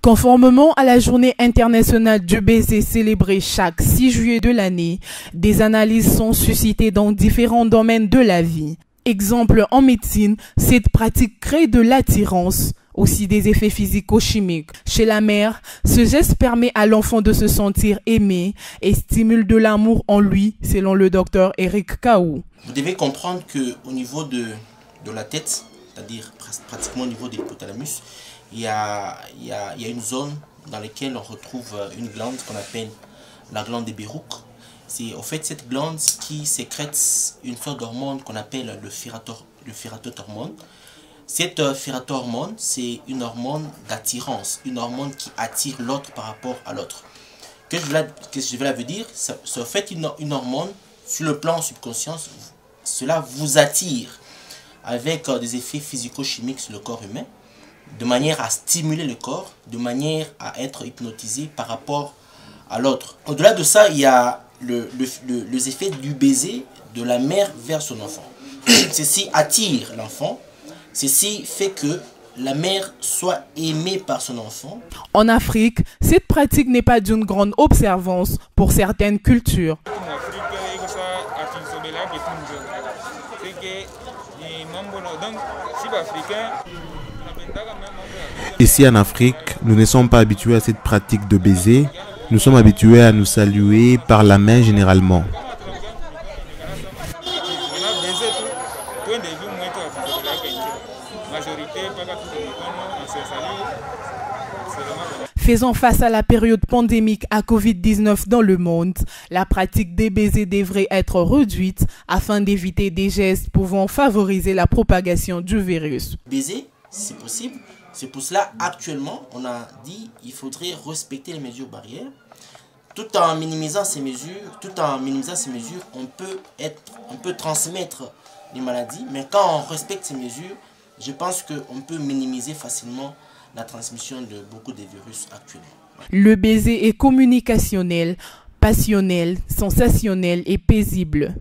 Conformément à la journée internationale du baiser célébrée chaque 6 juillet de l'année, des analyses sont suscitées dans différents domaines de la vie. Exemple, en médecine, cette pratique crée de l'attirance, aussi des effets physico-chimiques. Chez la mère, ce geste permet à l'enfant de se sentir aimé et stimule de l'amour en lui, selon le docteur Eric Kaou. Vous devez comprendre qu'au niveau de la tête, c'est-à-dire pratiquement au niveau de l'hypothalamus, il y a une zone dans laquelle on retrouve une glande qu'on appelle la glande de Bérouk. C'est en fait cette glande qui sécrète une sorte d'hormone qu'on appelle le phératorhormone. Cette phératorhormone, c'est une hormone d'attirance, une hormone qui attire l'autre par rapport à l'autre. Qu'est-ce que je vais vous dire? C'est en fait une hormone, sur le plan subconscient, cela vous attire avec des effets physico-chimiques sur le corps humain, de manière à stimuler le corps, de manière à être hypnotisé par rapport à l'autre. Au-delà de ça, il y a les effets du baiser de la mère vers son enfant. Ceci attire l'enfant, ceci fait que la mère soit aimée par son enfant. En Afrique, cette pratique n'est pas d'une grande observance pour certaines cultures. Ici en Afrique, nous ne sommes pas habitués à cette pratique de baiser. Nous sommes habitués à nous saluer par la main généralement. Faisant face à la période pandémique à Covid-19 dans le monde, la pratique des baisers devrait être réduite afin d'éviter des gestes pouvant favoriser la propagation du virus. Baiser, c'est possible. C'est pour cela, actuellement, on a dit qu'il faudrait respecter les mesures barrières. Tout en minimisant ces mesures, on peut transmettre les maladies. Mais quand on respecte ces mesures, je pense qu'on peut minimiser facilement la transmission de beaucoup de virus actuellement. Le baiser est communicationnel, passionnel, sensationnel et paisible.